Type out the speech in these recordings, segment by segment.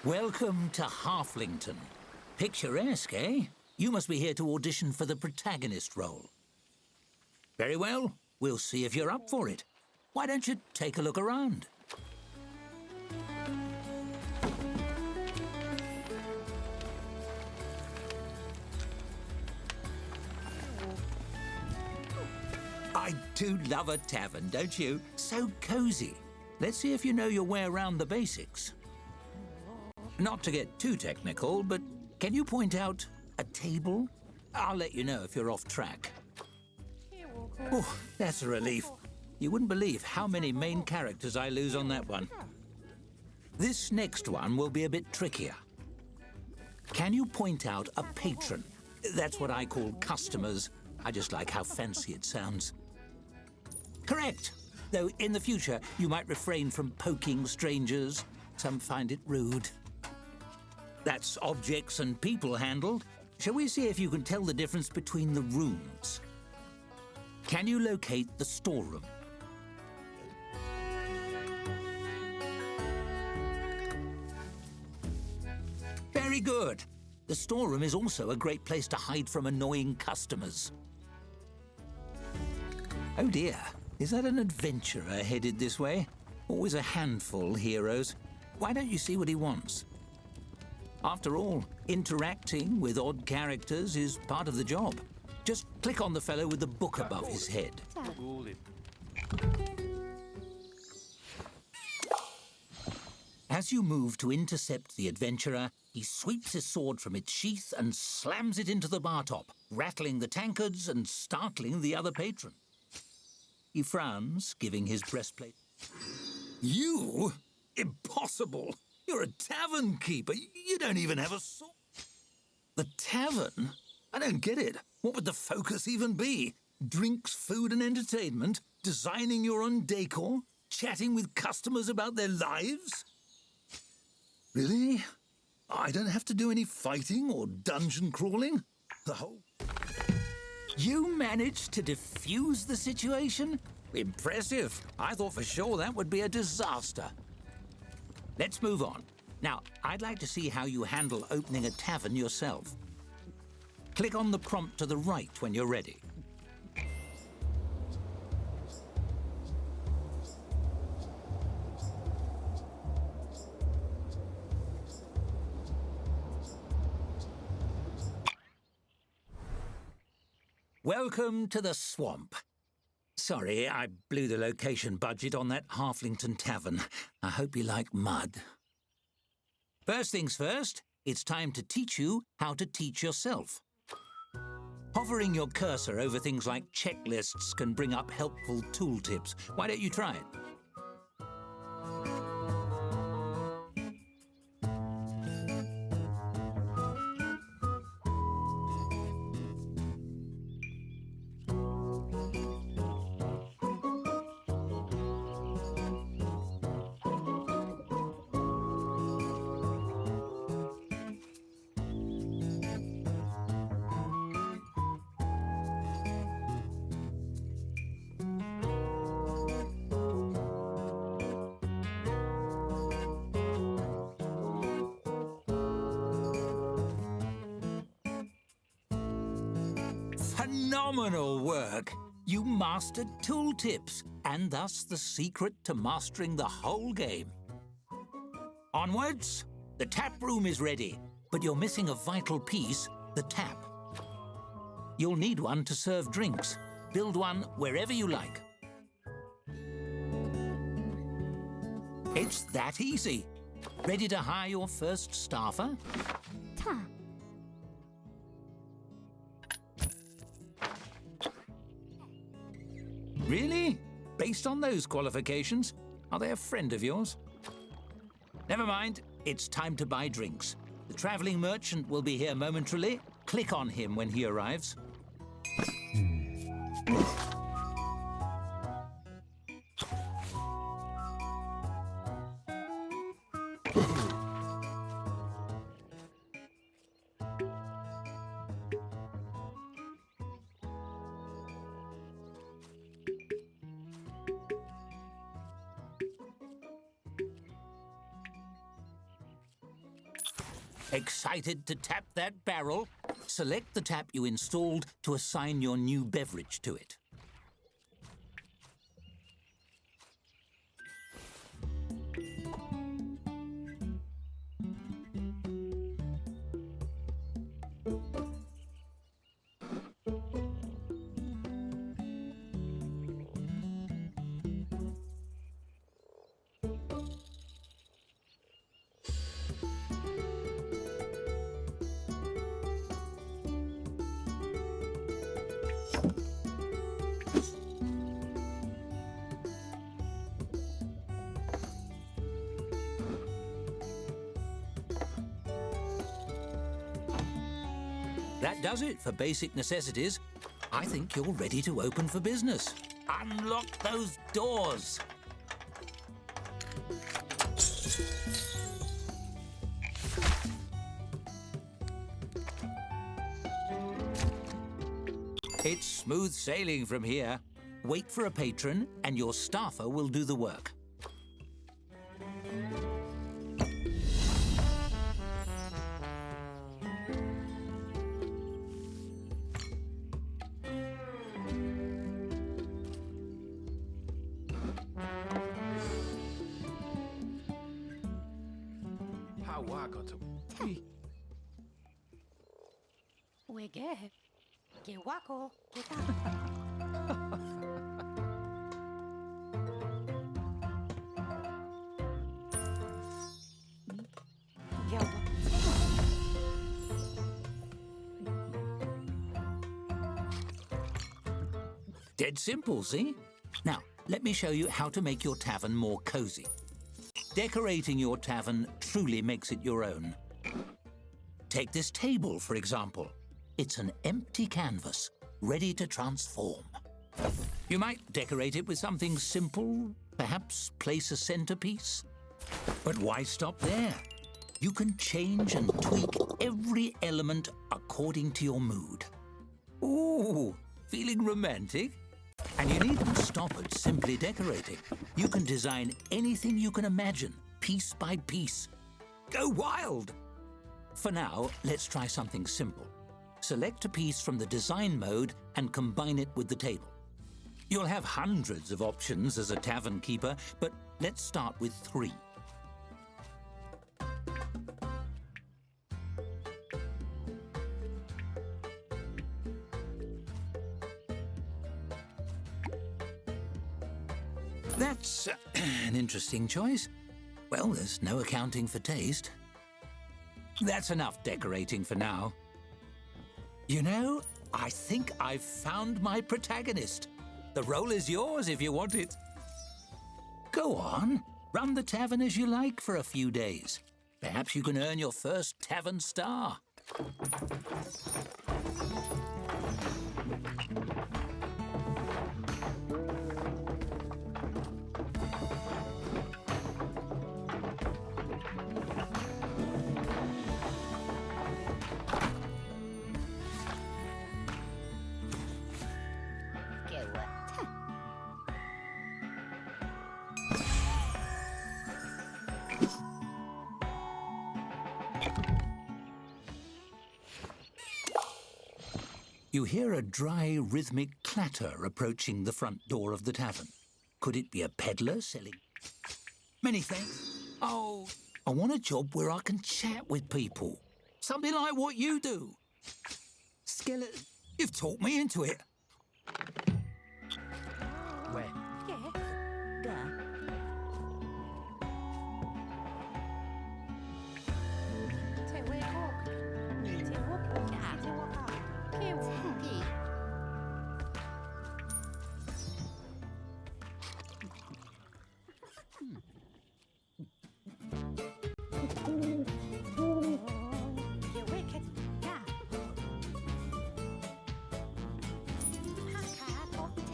Welcome to Halflington. Picturesque, eh? You must be here to audition for the protagonist role. Very well, we'll see if you're up for it. Why don't you take a look around? I do love a tavern, don't you? So cozy. Let's see if you know your way around the basics. Not to get too technical, but can you point out a table? I'll let you know if you're off track. Oh, that's a relief. You wouldn't believe how many main characters I lose on that one. This next one will be a bit trickier. Can you point out a patron? That's what I call customers. I just like how fancy it sounds. Correct. Though in the future, you might refrain from poking strangers. Some find it rude. That's objects and people handled. Shall we see if you can tell the difference between the rooms? Can you locate the storeroom? Very good. The storeroom is also a great place to hide from annoying customers. Oh dear, is that an adventurer headed this way? Always a handful, heroes. Why don't you see what he wants? After all, interacting with odd characters is part of the job. Just click on the fellow with the book above his head. As you move to intercept the adventurer, he sweeps his sword from its sheath and slams it into the bar top, rattling the tankards and startling the other patron. He frowns, giving his breastplate. You? Impossible! You're a tavern keeper. You don't even have a sword. The tavern? I don't get it. What would the focus even be? Drinks, food and entertainment? Designing your own decor? Chatting with customers about their lives? Really? I don't have to do any fighting or dungeon crawling? The whole... You managed to defuse the situation? Impressive. I thought for sure that would be a disaster. Let's move on. Now, I'd like to see how you handle opening a tavern yourself. Click on the prompt to the right when you're ready. Welcome to the swamp. Sorry, I blew the location budget on that Halflington tavern. I hope you like mud. First things first, it's time to teach you how to teach yourself. Hovering your cursor over things like checklists can bring up helpful tooltips. Why don't you try it? Phenomenal work! You mastered tooltips, and thus the secret to mastering the whole game. Onwards, The tap room is ready, but you're missing a vital piece, the tap. You'll need one to serve drinks. Build one wherever you like. It's that easy. Ready to hire your first staffer? Ta. Really? Based on those qualifications? Are they a friend of yours? Never mind. It's time to buy drinks. The travelling merchant will be here momentarily. Click on him when he arrives. Excited to tap that barrel? Select the tap you installed to assign your new beverage to it. That does it for basic necessities. I think you're ready to open for business. Unlock those doors. It's smooth sailing from here. Wait for a patron and your staffer will do the work. Wege. Que wako. Que ta. Dead simple, see? Now, let me show you how to make your tavern more cozy. Decorating your tavern truly makes it your own. Take this table, for example. It's an empty canvas, ready to transform. You might decorate it with something simple, perhaps place a centerpiece. But why stop there? You can change and tweak every element according to your mood. Ooh, feeling romantic? And you needn't stop at simply decorating. You can design anything you can imagine, piece by piece. Go wild! For now, let's try something simple. Select a piece from the design mode and combine it with the table. You'll have hundreds of options as a tavern keeper, but let's start with 3. That's an interesting choice. Well, there's no accounting for taste. That's enough decorating for now. You know, I think I've found my protagonist. The role is yours if you want it. Go on, run the tavern as you like for a few days. Perhaps you can earn your first tavern star. You hear a dry, rhythmic clatter approaching the front door of the tavern. Could it be a peddler selling? Many thanks. Oh, I want a job where I can chat with people. Something like what you do. Skeleton, you've talked me into it. Where? Yeah. Te we talk. Te walk. Te walk out. Te walk. Te wicked. Yeah.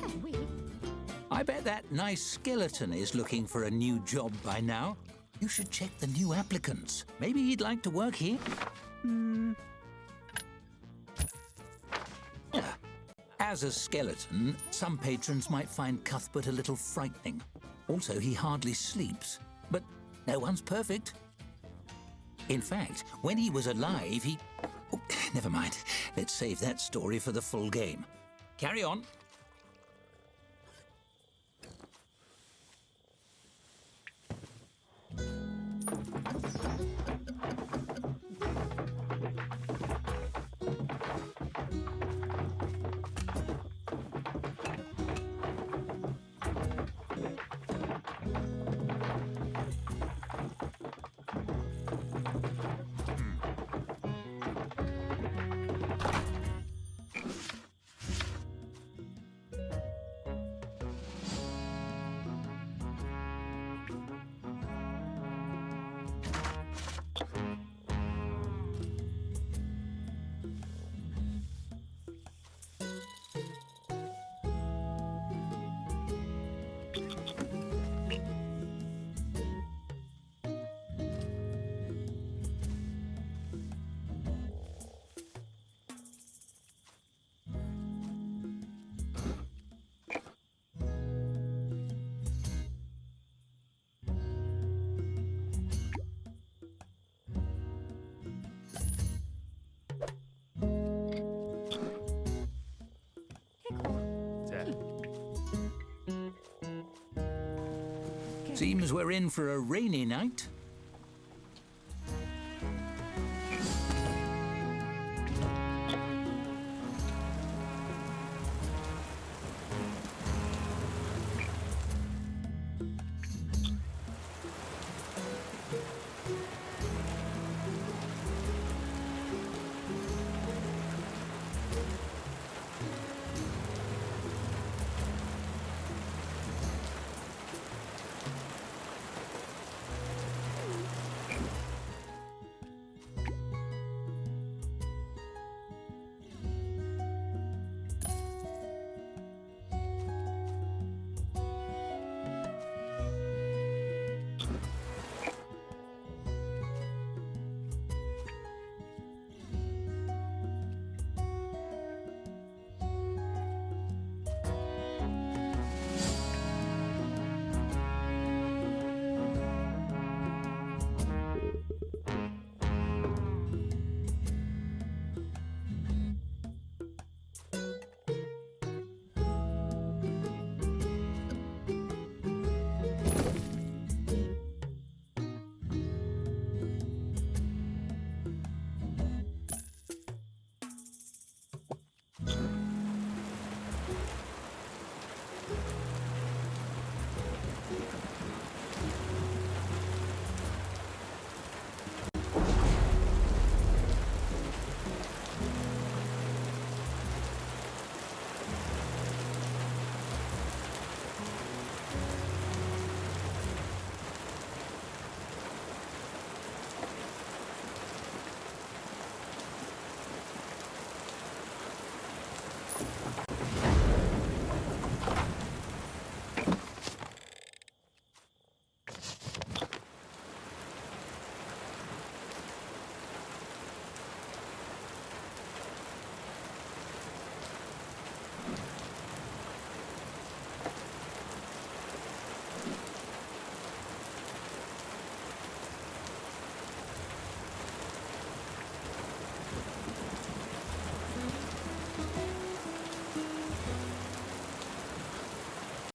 Te we. I bet that nice skeleton is looking for a new job by now. You should check the new applicants. Maybe he'd like to work here. As a skeleton, some patrons might find Cuthbert a little frightening. Also, he hardly sleeps. But no one's perfect. In fact, when he was alive, he... Oh, never mind. Let's save that story for the full game. Carry on. Seems we're in for a rainy night.